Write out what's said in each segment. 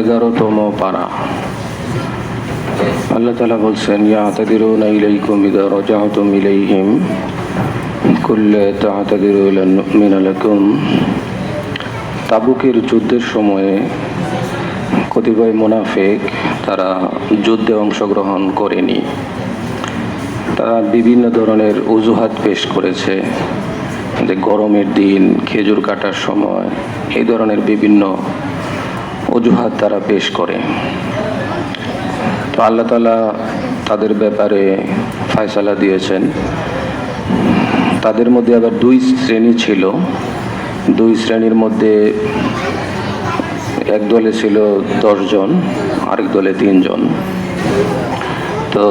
11তম পারা। আল্লাহ তাআলা বলছেন, ইয়াতাদিরুনা ইলাইকুম ইযা রাজা'তুম ইলাইহিম কুল লা তা'তাদিরু লান নু'মিনা লাকুম। তাবুকের যুদ্ধের সময়ে কতিপয় মুনাফিক তারা যুদ্ধে অংশগ্রহণ করেনি। তারা বিভিন্ন ধরনের অজুহাত পেশ করেছে, যে গরমের দিন, খেজুর কাটার সময়, এই ধরনের বিভিন্ন অজুহাত তারা পেশ করে। তো আল্লাহ তাআলা তাদের ব্যাপারে ফয়সালা দিয়েছেন। তাদের মধ্যে আবার দুই শ্রেণী ছিল। দুই শ্রেণীর মধ্যে এক দলে ছিল 10 জন, আরেক দলে 3 জন। তো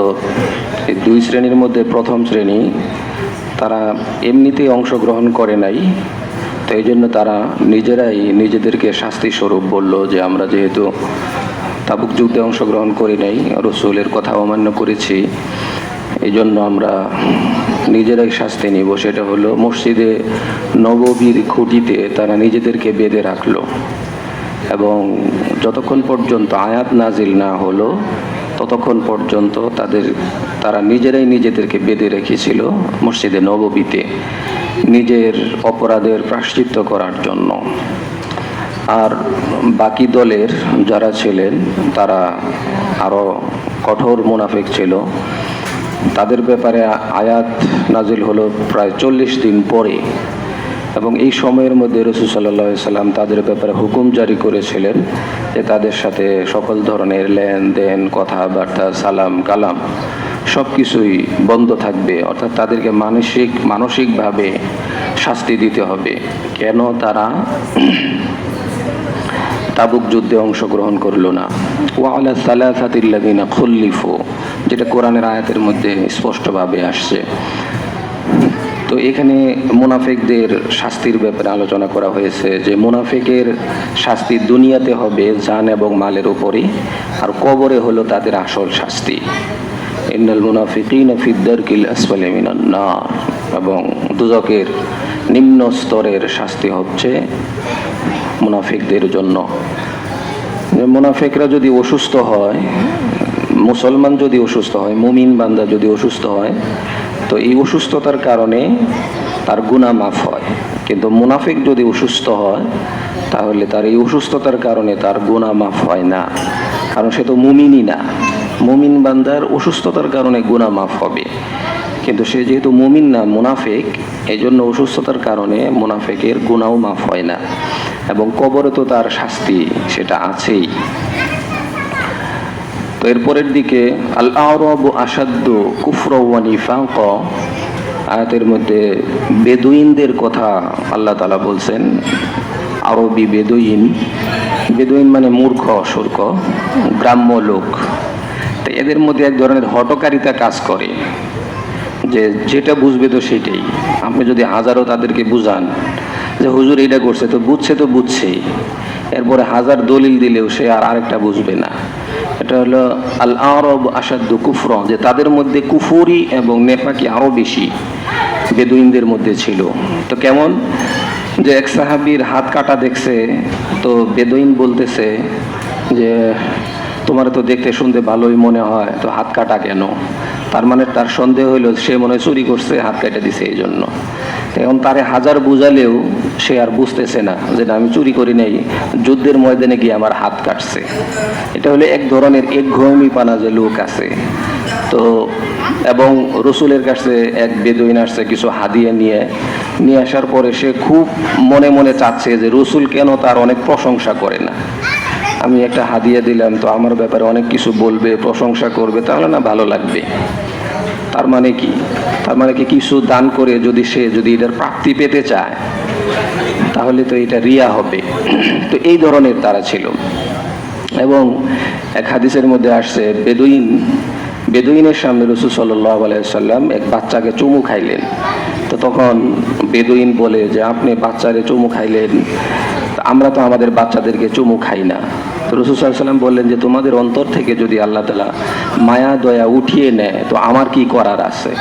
এই দুই শ্রেণীর মধ্যে প্রথম শ্রেণী তারা এমনিতেই অংশগ্রহণ করে নাই। তো এই জন্য তারা নিজেরাই নিজেদেরকে শাস্তি স্বরূপ বলল যে আমরা যেহেতু তাবুক যুদ্ধে অংশগ্রহণ করি নাই, রসুলের কথা অমান্য করেছি, এই জন্য আমরা নিজেরাই শাস্তি নিব। সেটা হলো মসজিদে নববীর খুঁটিতে তারা নিজেদেরকে বেঁধে রাখলো এবং যতক্ষণ পর্যন্ত আয়াত নাজিল না হলো ততক্ষণ পর্যন্ত তারা নিজেরাই নিজেদেরকে বেঁধে রেখেছিল মসজিদে নববীতে নিজের অপরাধের প্রায়শ্চিত্ত করার জন্য। আর বাকি দলের যারা ছিলেন তারা আরো কঠোর মুনাফিক ছিল। তাদের ব্যাপারে আয়াত নাজিল হলো প্রায় 40 দিন পরে, এবং এই সময়ের মধ্যে রাসূল সাল্লাল্লাহু আলাইহি সাল্লাম তাদের ব্যাপারে হুকুম জারি করেছিলেন যে তাদের সাথে সকল ধরনের লেনদেন, কথাবার্তা, সালাম কালাম সব কিছুই বন্ধ থাকবে। অর্থাৎ তাদেরকে মানসিকভাবে শাস্তি দিতে হবে। কেন তারা তাবুক যুদ্ধে অংশগ্রহণ করলো না? ওয়া আলা সালাসাতিল্লাযিনা খুল্লিফু, যেটা কোরআনের আয়াতের মধ্যে স্পষ্টভাবে আসছে। তো এখানে মুনাফিকদের শাস্তির ব্যাপারে আলোচনা করা হয়েছে যে মুনাফিকের শাস্তি দুনিয়াতে হবে জান এবং মালের উপরে, আর কবরে হলো তাদের আসল শাস্তি। ইন্নাল মুনাফিকিনা ফিদ দারকিল আসফালি মিনান নার, এবং দুজকের নিম্ন স্তরের শাস্তি হচ্ছে মুনাফিকদের জন্য। মুনাফিকরা যদি অসুস্থ হয়, মুসলমান যদি অসুস্থ হয়, মুমিন বান্দা যদি অসুস্থ হয়, তো এই অসুস্থতার কারণে তার গুনাহ মাফ হয়। কিন্তু মুনাফিক যদি অসুস্থ হয় তাহলে তার এই অসুস্থতার কারণে তার গুনাহ মাফ হয় না, কারণ সে তো মুমিনই না। মুমিন বান্দার অসুস্থতার কারণে গুনাহ মাফ হবে, কিন্তু সে যেহেতু মুমিন না, মুনাফিক, এই জন্য অসুস্থতার কারণে মুনাফিকের গুনাহও মাফ হয় না, এবং কবরে তো তার শাস্তি সেটা আছেই। তো এরপরের দিকে আল আরাবু আশাদ্দু কুফরা ওয়া নিফাকা, আয়াতের মধ্যে বেদুইনদের কথা আল্লাহ তাআলা বলছেন। আরবি বেদুইন মানে মূর্খ, সূর্খ, গ্রাম্য লোক। তো এদের মধ্যে এক ধরনের হঠকারিতা কাজ করে, যে যেটা বুঝবে তো সেটাই। আপনি যদি হাজারও তাদেরকে বুঝান যে হুজুর এইটা করছে, তো বুঝছেই, এরপরে হাজার দলিল দিলেও সে আর আরেকটা বুঝবে না। এটা হলো আল আরব আশাদ্দু কুফরা, যে তাদের মধ্যে কুফরি এবং নেফাকি আরো বেশি বেদুইনদের মধ্যে ছিল। তো কেমন, যে এক সাহাবীর হাত কাটা দেখছে, তো বেদুইন বলতেছে যে তোমার তো দেখতে শুনতে ভালোই মনে হয়, তো হাত কাটা কেন? তার মানে তার সন্দেহ হইলো সে মনে হয় চুরি করছে, হাত কেটে দিছে এই জন্য। এখন তারে হাজার বুঝালেও সে আর বুঝতেছে না যে আমি চুরি করি নাই, যুদ্ধের ময়দানে গিয়ে আমার হাত কাটছে। এটা হলো এক ধরনের একঘেয়েমিপানা যে লোক আছে। তো এবং রসুলের কাছে এক বেদুইন আসছে কিছু হাদিয়া নিয়ে আসার পরে সে খুব মনে মনে চাচ্ছে যে রসুল কেন তার অনেক প্রশংসা করে না। আমি একটা হাদিয়া দিলাম, তো আমার ব্যাপারে অনেক কিছু বলবে, প্রশংসা করবে, তাহলে না ভালো লাগবে। তার মানে কি কিছু দান করে যদি এটার প্রাপ্তি পেতে চায় তাহলে তো এটা রিয়া হবে। তো এই ধরনের তারা ছিল। এবং এক হাদিসের মধ্যে আসছে বেদুইনের সামনে রাসূল সাল্লাল্লাহু আলাইহি ওয়াসাল্লাম এক বাচ্চাকে চুমু খাইলেন। তো তখন বেদুইন বলে যে আপনি বাচ্চারে চুমু খাইলেন, আমরা তো আমাদের বাচ্চাদেরকে চুমু খাই না। তো রাসূল সাল্লাল্লাহু আলাইহি ওয়াসাল্লাম বললেন যে তোমাদের অন্তর থেকে যদি আল্লাহ তাআলা মায়া দয়া উঠিয়ে নেয় তো আমার কি করার আছে?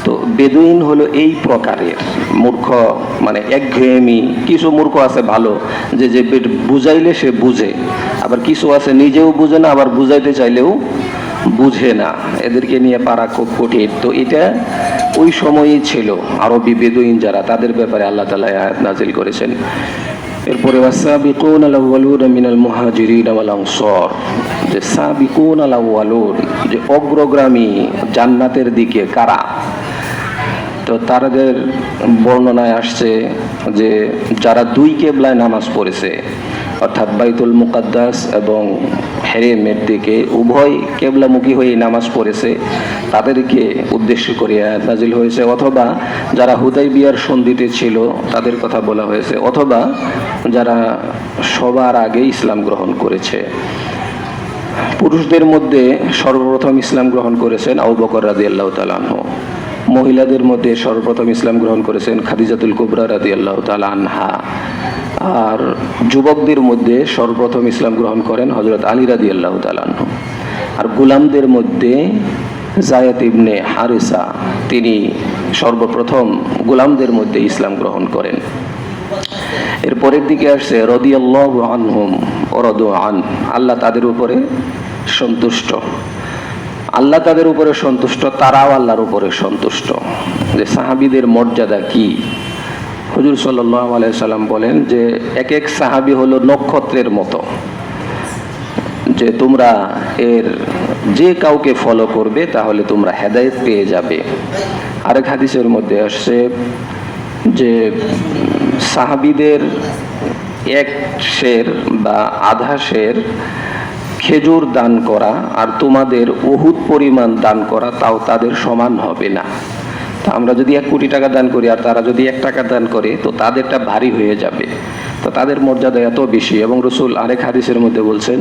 তো বেদুইন হলো এই প্রকারের মূর্খ, মানে একঘেয়েমি। কিছু মূর্খ আছে ভালো, যে বুঝাইলে সে বুঝে, আবার কিছু আছে নিজেও বুঝে না, আবার বুঝাইতে চাইলেও বুঝে না। এদেরকে নিয়ে পারা খুব কঠিন। তো এটা ওই সময়ই ছিল আরবি বেদুইন যারা, তাদের ব্যাপারে আল্লাহ তাআলা আয়াত নাজিল করেছেন। এরপরে ওয়াসাবিকুন আল-আউয়ালুন মিনাল মুহাজিরিন ওয়াল আনসার, যে সাবিকুন আল-আউয়ালুন, যে অগ্রগামী জান্নাতের দিকে কারা। তো তাদের বর্ণনায় আসছে যে যারা দুই কেবলায় নামাজ পড়েছে, অর্থাৎ বাইতুল মুকাদ্দাস এবং হেরেমের দিকে উভয় কেবলামুখী হয়ে নামাজ পড়েছে, তাদেরকে উদ্দেশ্য করে আয়াত নাজিল হয়েছে। অথবা যারা হুদাইবিয়ার সন্ধিতে ছিল তাদের কথা বলা হয়েছে, অথবা যারা সবার আগে ইসলাম গ্রহণ করেছে। পুরুষদের মধ্যে সর্বপ্রথম ইসলাম গ্রহণ করেছেন আবু বকর রাদিয়াল্লাহু তাআলা আনহু। মহিলাদের মধ্যে সর্বপ্রথম ইসলাম গ্রহণ করেছেন খাদিজাতুল কুবরা রাদিয়াল্লাহু তাআলা আনহা। আর যুবকদের মধ্যে সর্বপ্রথম ইসলাম গ্রহণ করেন হযরত আলী রাদিয়াল্লাহু তাআলা আনহু। আর গোলামদের মধ্যে যায়েদ ইবনে হারিসা, তিনি সর্বপ্রথম গোলামদের মধ্যে ইসলাম গ্রহণ করেন। এর পরের দিকে আসছে রাদিয়াল্লাহু আনহুম ওয়া রাদু আন, আল্লাহ তাদের উপরে সন্তুষ্ট। আল্লাহ তাদের উপরে সন্তুষ্ট, তারাও আল্লাহর উপরে সন্তুষ্ট। যে সাহাবীদের মর্যাদা কি, হুজুর সাল্লাল্লাহু আলাইহি সাল্লাম বলেন যে এক এক সাহাবী হলো নক্ষত্রের মতো, যে তোমরা এর যে কাউকে ফলো করবে তাহলে তোমরা হেদায়েত পেয়ে যাবে। আরেক হাদিসের মধ্যে আসছে যে সাহাবীদের এক সের বা আধা সের খেজুর দান করা আর তোমাদের উহুদ পরিমাণ দান করা, তাও তাদের সমান হবে না। তো আমরা যদি 1 কোটি টাকা দান করি আর তারা যদি 1 টাকা দান করে, তো তাদেরটা ভারী হয়ে যাবে। তো তাদের মর্যাদা এত বেশি। এবং রাসূল আরেক হাদিসের মধ্যে বলছেন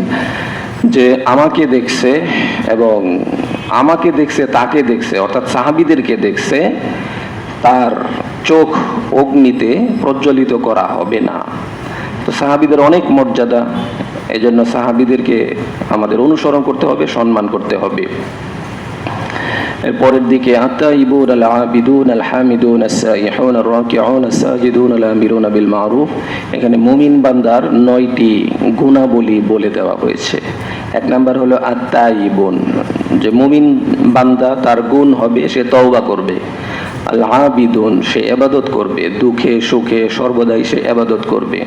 যে আমাকে দেখছে এবং আমাকে দেখছে তাকে দেখছে, অর্থাৎ সাহাবীদেরকে দেখছে, তার চোখ অগ্নিতে প্রজ্বলিত করা হবে না। তো সাহাবীদের অনেক মর্যাদা, এই জন্য সাহাবীদেরকে আমাদের অনুসরণ করতে হবে, সম্মান করতে হবে। এরপরের দিকে আত-তাইবুন আল-আবিদুন আল-হামিদুন আস-সাইহুন আর-রাকিউন আস-সাজিদুন আল-আমিরুন বিল মারুফ, এখানে মুমিন বান্দার 9টি গুণাবলী বলে দেওয়া হয়েছে। 1 নাম্বার হলো আত-তাইবুন, যে মুমিন বান্দা তার গুণ হবে সে তওবা করবে। আল-আবিদুন, সে ইবাদত করবে, দুঃখে সুখে সর্বদাই সে ইবাদত করবে।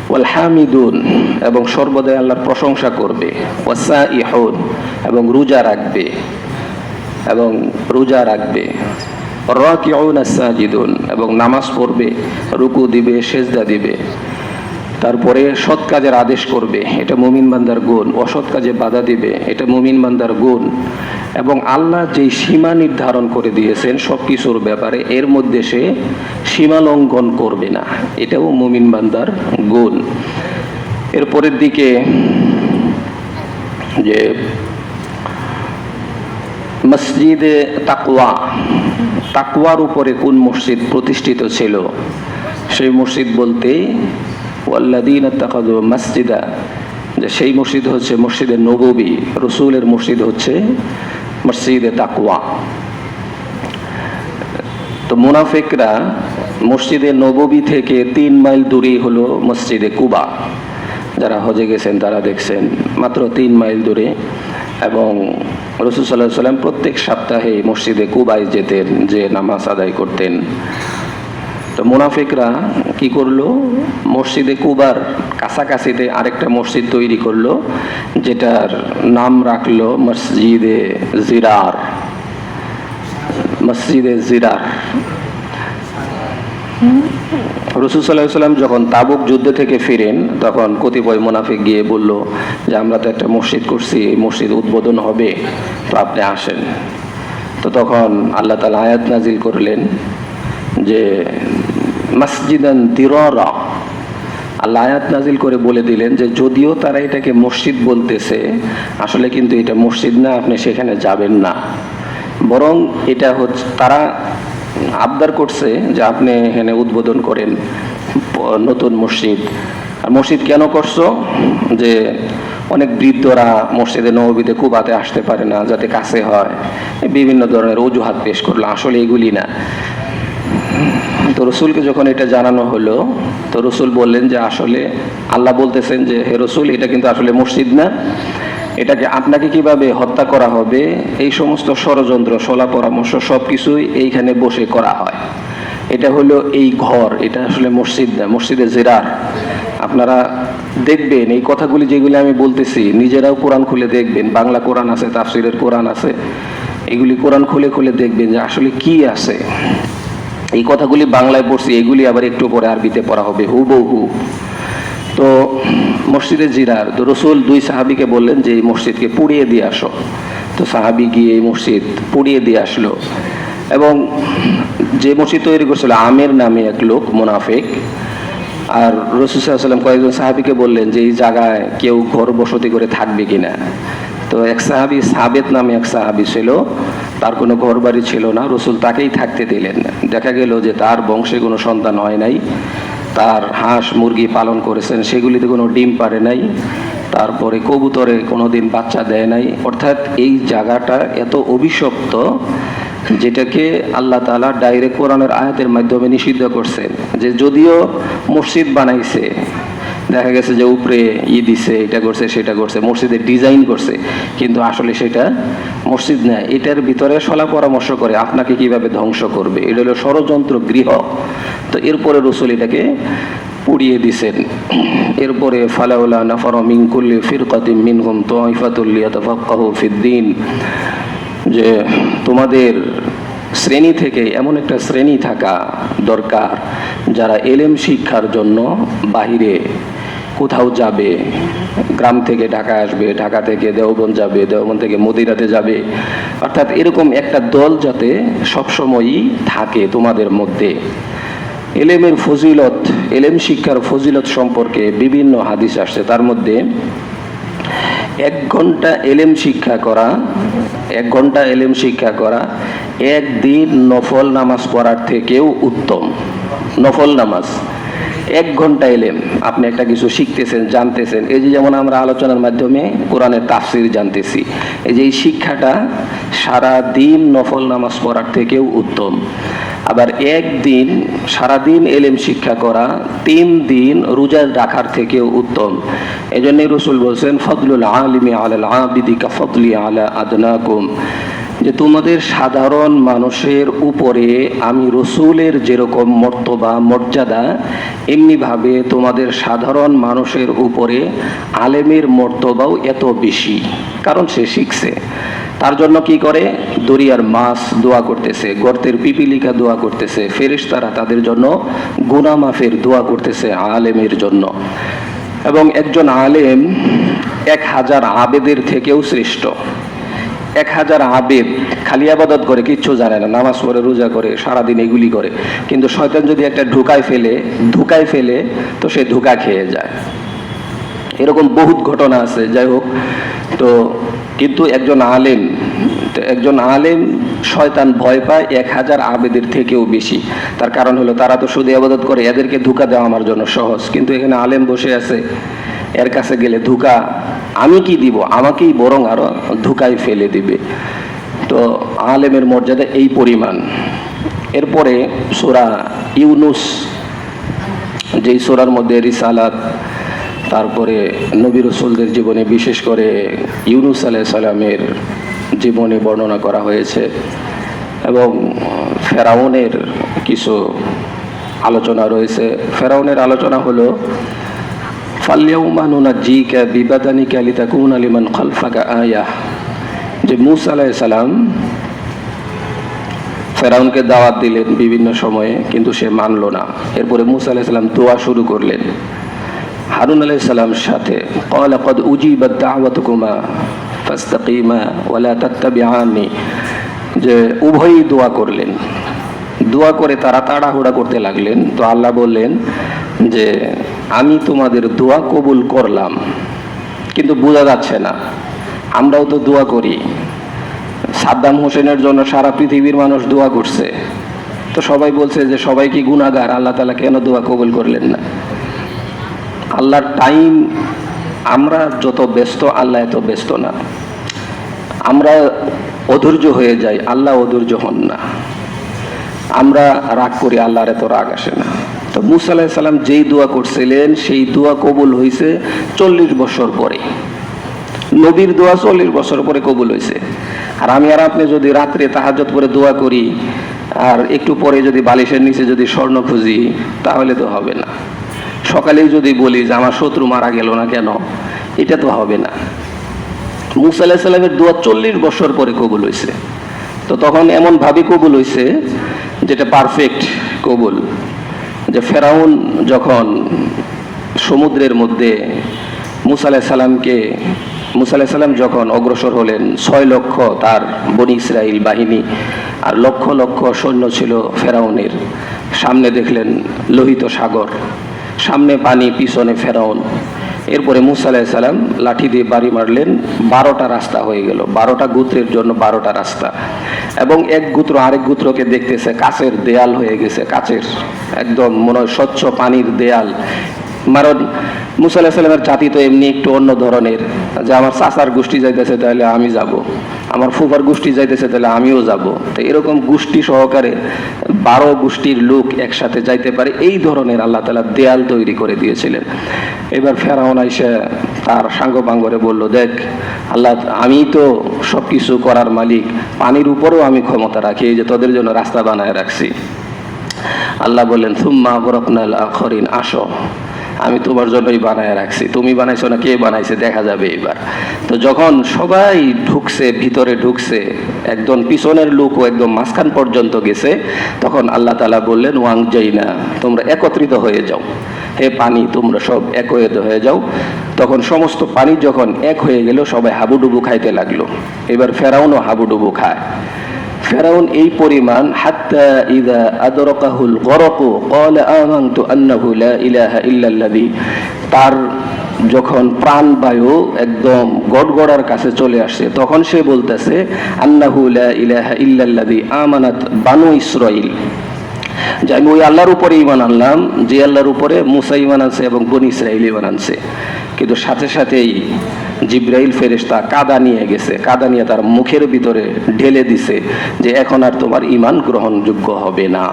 ওয়াল হামিদুন, এবং সর্বদাই আল্লাহর প্রশংসা করবে। ওয়াসাইহুন, এবং রোজা রাখবে এবং রোজা রাখবে। রাকিউন আস-সাজিদুন, এবং নামাজ পড়বে, রুকু দিবে, সেজদা দিবে। তারপরে সৎ কাজের আদেশ করবে, এটা মুমিন বান্দার গুণ। অসৎ কাজে বাধা দিবে, এটা মুমিন বান্দার গুণ। এবং আল্লাহ যেই সীমা নির্ধারণ করে দিয়েছেন সব কিছুর ব্যাপারে, এর মধ্যে সে সীমা লঙ্ঘন করবে না, এটাও মুমিন বান্দার গুণ। এরপরের দিকে যে মসজিদে তাকওয়া, তাকওয়ার উপরে কোন মসজিদ প্রতিষ্ঠিত ছিল, সেই মসজিদ বলতে ওয়াল্লাযীনা ইত্তাখাযু মাসজিদা, যে সেই মসজিদ হচ্ছে মসজিদে নববী, রাসূলের মসজিদ হচ্ছে মসজিদে তাকওয়া। তো মুনাফিকরা মসজিদে নববী থেকে 3 মাইল দূরেই হলো মসজিদে কুবা। যারা হজে গেছেন তারা দেখছেন মাত্র 3 মাইল দূরে। এবং রাসূল সাল্লাল্লাহু আলাইহি সাল্লাম প্রত্যেক সপ্তাহে মসজিদে কুবায় যেতেন, যে নামাজ আদায় করতেন। তো মুনাফিকরা কি করলো, মসজিদে কুবার কাছাকাছিতে আরেকটা মসজিদ তৈরি করলো, যেটার নাম রাখলো মসজিদে জিরার। মসজিদে জিরার। রাসূল সাল্লাল্লাহু আলাইহি সাল্লাম যখন তাবুক যুদ্ধ থেকে ফিরেন, তখন কতিপয় মুনাফিক গিয়ে বলল যে আমরা তো একটা মসজিদ করছি, এই মসজিদ উদ্বোধন হবে, তো আপনি আসেন। তো তখন আল্লাহ তাআলা আয়াত নাজিল করলেন যে মসজিদান দিরারা, আল্লাহ আয়াত নাজিল করে বলে দিলেন যে যদিও তারা এটাকে মসজিদ বলতেছে, আসলে কিন্তু এটা মসজিদ না, আপনি সেখানে যাবেন না। বরং এটা হচ্ছে তারা আবদার করছে যে আপনি এখানে উদ্বোধন করেন নতুন মসজিদ। আর মসজিদ কেন করছো, যে অনেক বৃদ্ধরা মসজিদে নববীতে কুবাতে আসতে পারে না, যাতে কাছে হয়, বিভিন্ন ধরনের অজুহাত পেশ করলো। আসলে এগুলি না। তো রসুলকে যখন এটা জানানো হলো, তো রসুল বললেন যে আসলে আল্লাহ বলতেছেন যে হে রসুল, এটা কিন্তু আসলে মসজিদ না, এটাকে আপনাকে কিভাবে হত্যা করা হবে এই সমস্ত ষড়যন্ত্র, সলা পরামর্শ সবকিছুই এইখানে বসে করা হয়। এটা হলো এই ঘর, এটা আসলে মসজিদ না, মসজিদে জিরার। আপনারা দেখবেন এই কথাগুলি যেগুলি আমি বলতেছি, নিজেরাও কোরআন খুলে দেখবেন, বাংলা কোরআন আছে, তাফসিরের কোরআন আছে, এগুলি কোরআন খুলে খুলে দেখবেন যে আসলে কি আছে। এই কথাগুলি বাংলায় পড়ছি, এগুলি আবার একটু পরে আরবিতে পড়া হবে হুবহু। তো মসজিদে জিরার, তো রসুল 2 সাহাবিকে বললেন যে এই মসজিদকে পুড়িয়ে দিয়ে আসো। তো সাহাবি গিয়ে এই মসজিদ পুড়িয়ে দিয়ে আসলো। এবং যে মসজিদ তৈরি করছিল আমের নামে এক লোক মুনাফিক, আর রাসূল সাল্লাল্লাহু আলাইহি ওয়াসাল্লাম কয়েকজন সাহাবীকে বললেন যে এই জায়গায় কেউ ঘর বসতি করে থাকবে কিনা। তো এক সাহাবী, সাবেত নামে এক সাহাবী ছিল, তার কোনো ঘর বাড়ি ছিল না, রসুল তাকেই থাকতে দিলেন। দেখা গেল যে তার বংশে কোনো সন্তান হয় নাই, তার হাঁস মুরগি পালন করেছেন, সেগুলিতে কোনো ডিম পারে নাই, তারপরে কবুতরে কোনোদিন বাচ্চা দেয় নাই। অর্থাৎ এই জায়গাটা এত অভিশপ্ত, যেটাকে আল্লাহ তাআলা ডাইরেক্ট কোরআনের আয়াতের মাধ্যমে নিষিদ্ধ করছেন। যে যদিও মসজিদ বানাইছে, দেখা গেছে যে উপরে দিছে, এটা করছে সেটা করছে, মসজিদের ডিজাইন করছে, কিন্তু আসলে সেটা মসজিদ না, এটার ভিতরে সলা পরামর্শ করে আপনাকে কিভাবে ধ্বংস করবে, এটা হলো ষড়যন্ত্র গৃহ। তো এরপরে রাসূল এটাকে পুড়িয়ে দিছেন। এরপরে ফালাউলা নাফারা মিন কুল্লি ফিরকাতিন মিনহুম তাইফাতুল লিয়াতাফাক্কাহু ফিদ্দীন, যে তোমাদের শ্রেণী থেকে এমন একটা শ্রেণী থাকা দরকার যারা এলেম শিক্ষার জন্য বাহিরে কোথাও যাবে, গ্রাম থেকে ঢাকা আসবে, ঢাকা থেকে দেওবন্দ যাবে, দেওবন্দ থেকে মদিনাতে যাবে। অর্থাৎ এরকম একটা দল যাতে সবসময়ই থাকে তোমাদের মধ্যে। এলেমের ফজিলত, এলেম শিক্ষার ফজিলত সম্পর্কে বিভিন্ন হাদিস আসছে। তার মধ্যে 1 ঘন্টা এলেম শিক্ষা করা, 1 ঘন্টা এলেম শিক্ষা করা একদিন নফল নামাজ পড়ার থেকেও উত্তম। নফল নামাজ 1 ঘন্টা এলেম, আপনি একটা কিছু শিখতেছেন, জানতেছেন। এই যে যেমন আমরা আলোচনার মাধ্যমে কোরআনের তাফসির জানতেছি, এই যে এই শিক্ষাটা সারা দিন নফল নামাজ পড়ার থেকেও উত্তম। আবার একদিন সারাদিন এলেম শিক্ষা করা 3 দিন রোজা রাখার থেকেও উত্তম। এই জন্য রাসূল বলছেন ফদলুল আলিমি আলাল আবিদি কা ফদলি আলা আদনাকুম, যে তোমাদের সাধারণ মানুষের উপরে আমি রসুলের যেরকম মর্তবা মর্যাদা, এমনিভাবে তোমাদের সাধারণ মানুষের উপরে আলেমের মর্তবাও এত বেশি। কারণ সে শিখছে, তার জন্য কি করে, দরিয়ার মাছ দোয়া করতেছে, গর্তের পিপিলিকা দোয়া করতেছে, ফেরেশতারা তাদের জন্য গুনাহ মাফের দোয়া করতেছে আলেমের জন্য। এবং একজন আলেম 1000 আবেদের থেকেও শ্রেষ্ঠ। 1000 আবেদ খালি আবাদত করে, কিচ্ছু জানে না, নামাজ পড়ে, রোজা করে, সারাদিন এগুলি করে, কিন্তু শয়তান যদি একটা ঢুকায় ফেলে তো সে ধোঁকা খেয়ে যায়। এরকম বহুত ঘটনা আছে। যাই হোক, তো কিন্তু একজন আলেম শয়তান ভয় পায় 1000 আবেদের থেকেও বেশি। তার কারণ হলো তারা তো শুধু ইবাদত করে, এদেরকে ধোঁকা দেওয়া আমার জন্য সহজ। কিন্তু এখানে আলেম বসে আছে, এর কাছে গেলে ধোঁকা আমি কি দিব, আমাকেই বরং আরো ধোঁকায় ফেলে দিবে। তো আলেমের মর্যাদা এই পরিমাণ। এরপরে সূরা ইউনুস, যেই সূরার মধ্যে রিসালাত, তারপরে নবী রাসূলদের জীবনে, বিশেষ করে ইউনুস আলাইহিস সালামের জীবনে বর্ণনা করা হয়েছে, এবং ফেরাউনের কিছু আলোচনা রয়েছে। ফেরাউনের আলোচনা হলো ফালইয়াউমা নুনাজ্জিকা বিবাদানিকা লিতাকুনা লিমান খালফাকা আয়াহ, যে মূসা আলাইহিস সালাম ফেরাউনকে দাওয়াত দিলেন বিভিন্ন সময়ে, কিন্তু সে মানল না। এরপরে মূসা আলাইহিস সালাম দোয়া শুরু করলেন হারুন আলাইহিস সালামের সাথে, ক্বালা ক্বাদ উজিবাত দাওয়াতুকুমা ফাস্তাকিমা ওয়ালা তাত্তাবিআনি, যে উভয়ই দোয়া করলেন। দোয়া করে তারা তাড়াহুড়া করতে লাগলেন। তো আল্লাহ বললেন যে আমি তোমাদের দোয়া কবুল করলাম, কিন্তু বোঝা যাচ্ছে না। আমরাও তো দোয়া করি, সাদ্দাম হোসেনের জন্য সারা পৃথিবীর মানুষ দোয়া করছে, তো সবাই বলছে যে সবাই কি গুনাহগার, আল্লাহ তাআলা কেন দোয়া কবুল করলেন না? আল্লাহর টাইম আমরা যত ব্যস্ত আল্লাহ এত ব্যস্ত না। আমরা অধৈর্য হয়ে যাই, আল্লাহ অধৈর্য হন না। আমরা রাগ করি, আল্লাহর এত রাগ আসে না। তো মুসা আলাইহিস সালাম যেই দোয়া করছিলেন সেই দোয়া কবুল হয়েছে 40 বছর পরে। নবীর দোয়া 40 বছর পরে কবুল হয়েছে। আর আমি আর আপনি যদি রাত্রে তাহাজ্জুদ পড়ে দোয়া করি আর একটু পরে যদি বালিশের নিচে যদি স্বর্ণ খুঁজি, তাহলে তো হবে না। সকালেই যদি বলি যে আমার শত্রু মারা গেল না কেন, এটা তো হবে না। মুসা আলাইহিস সালামের দোয়া 40 বছর পরে কবুল হয়েছে। তো তখন এমন ভাবে কবুল হয়েছে যেটা পারফেক্ট কবুল, যে ফেরাউন যখন সমুদ্রের মধ্যে মুসা আলাইহিস সালাম যখন অগ্রসর হলেন, 6 লক্ষ তার বনি ইসরাইল বাহিনী আর লক্ষ লক্ষ সৈন্য ছিল ফেরাউনের। সামনে দেখলেন লোহিত সাগর, সামনে পানি, পিছনে ফেরাউন। এরপরে মুসা আলাইহিস সালাম লাঠি দিয়ে বাড়ি মারলেন, 12টা রাস্তা হয়ে গেল। 12টা গোত্রের জন্য 12টা রাস্তা। এবং এক গোত্র আরেক গোত্রকে দেখতেছে কাচের দেয়াল হয়ে গেছে, কাচের একদম মনে হয় স্বচ্ছ পানির দেয়াল। কারণ মুসা আলাইহিস সালামের জাতি তো এমনি একটু অন্য ধরনের, যে আমার চাচার গোষ্ঠী যাইতেছে তাহলে আমি যাব, আমার ফুফার গোষ্ঠী যাইতেছে তাহলে আমিও যাব। তো এরকম গোষ্ঠী সহকারে 12 গোষ্ঠীর লোক একসাথে যাইতে পারে, এই ধরনের আল্লাহ তাআলা দেয়াল তৈরি করে দিয়েছিলেন। এবার ফেরাউন আইসা তার সাঙ্গপাঙ্গরে বলল, দেখ আল্লাহ, আমি তো সবকিছু করার মালিক, পানির উপরেও আমি ক্ষমতা রাখি, এই যে তোদের জন্য রাস্তা বানায় রাখছি। আল্লাহ বললেন, সুম্মা আগরাকনাল আখরিন, আসো, আমি তোমার জন্যই বানায় রাখছি, তুমি বানাইছো না কে বানাইছে দেখা যাবে এবার। তো যখন সবাই ঢুকছে, ভিতরে ঢুকছে, একদম পিছনের লোকও একদম মাঝখান পর্যন্ত গেছে, তখন আল্লাহ তাআলা বললেন, ওয়াংজাইনা, তোমরা একত্রিত হয়ে যাও, হে পানি তোমরা সব একত্রিত হয়ে যাও। তখন সমস্ত পানি যখন এক হয়ে গেল, সবাই হাবুডুবু খাইতে লাগলো। এবার ফেরাউনও হাবুডুবু খায়। ফেরাউন এই পরিমাণ, হাত্তা ইযা আদরাকাহুল গরকু ক্বালা আমানতু আন্নাহু লা ইলাহা ইল্লাল্লাযী, তার যখন প্রাণবায়ু একদম গড়গড়ার কাছে চলে আসছে, তখন সে বলতেছে, আন্নাহু লা ইলাহা ইল্লাল্লাযী আমানাত বানু ইসরাঈল, যে আমি ওই আল্লাহর উপরে ঈমান আনলাম যে আল্লাহর উপরে মুসা ঈমান আনছে এবং বনী ইসরাঈল ঈমান আনছে। কিন্তু সাথে সাথেই জিবরাইল ফেরেশতা কাদা নিয়ে গেছে, কাদা নিয়ে তার মুখের ভিতরে ঢেলে দিছে যে এখন আর তোমার ঈমান গ্রহণযোগ্য হবে না।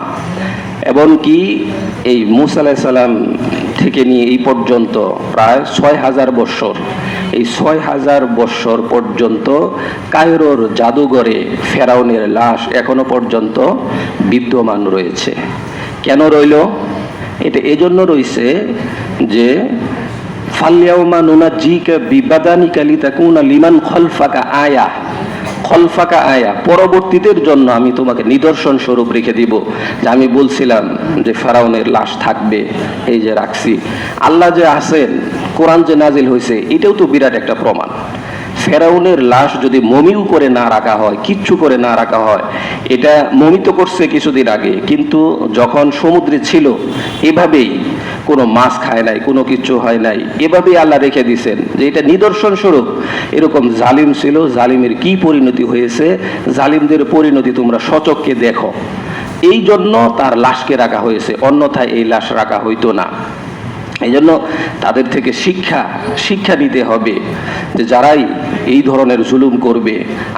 এবং কি এই মুসা আলাইহিস সালাম থেকে নিয়ে এই পর্যন্ত প্রায় 6000 বৎসর, এই 6000 বৎসর পর্যন্ত কায়রোর জাদুঘরে ফেরাউনের লাশ এখনো পর্যন্ত বিদ্যমান রয়েছে। কেন রইল? এটা এজন্য রয়েছে যে ফালইয়াউমা নুনাজ্জিকা বিবাদানিকা লিতাকুনা লিমান খালফাকা আয়া, খলফাকা আয়া, পরবর্তীদের জন্য আমি তোমাকে নিদর্শন স্বরূপ রেখে দিব। যে আমি বলছিলাম যে ফেরাউনের লাশ থাকবে, এই যে রাখছি। আল্লাহ যে আছেন, কোরআন যে নাজিল হয়েছে, এটাও তো বিরাট একটা প্রমাণ। ফেরাউনের লাশ যদি মমিও করে না রাখা হয়, কিচ্ছু করে না রাখা হয়, এটা মমিত করছে কিছুদিন আগে, কিন্তু যখন সমুদ্রে ছিল এভাবেই, কোনো মাছ খায় নাই, কোনো কিছু হয় নাই, এভাবেই আল্লাহ রেখে দিয়েছেন যে এটা নিদর্শন স্বরূপ। এরকম জালিম ছিল, জালিমের কি পরিণতি হয়েছে, জালিমদের পরিণতি তোমরা সচক্ষে দেখো। এই জন্য তার লাশকে রাখা হয়েছে, অন্যথায় এই লাশ রাখা হইতো না। এই জন্য তাদের থেকে শিক্ষা নিতে হবে যে যারাই এই ধরনের জুলুম করবে,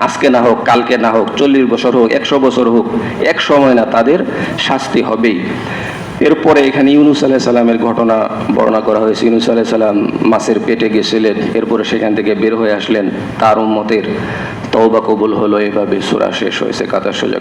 আজকে না হোক, কালকে না হোক, 40 বছর হোক, 100 বছর হোক, এক সময় না তাদের শাস্তি হবেই। এরপরে এখানে ইউনূস আলাইহিস সালামের ঘটনা বর্ণনা করা হয়েছে। ইউনূস আলাইহিস সালাম মাছের পেটে গেছিলেন, এরপরে সেখান থেকে বের হয়ে আসলেন, তার উম্মতের তওবা কবুল হলো। এভাবে সূরা শেষ হয়েছে। কথা সোজা।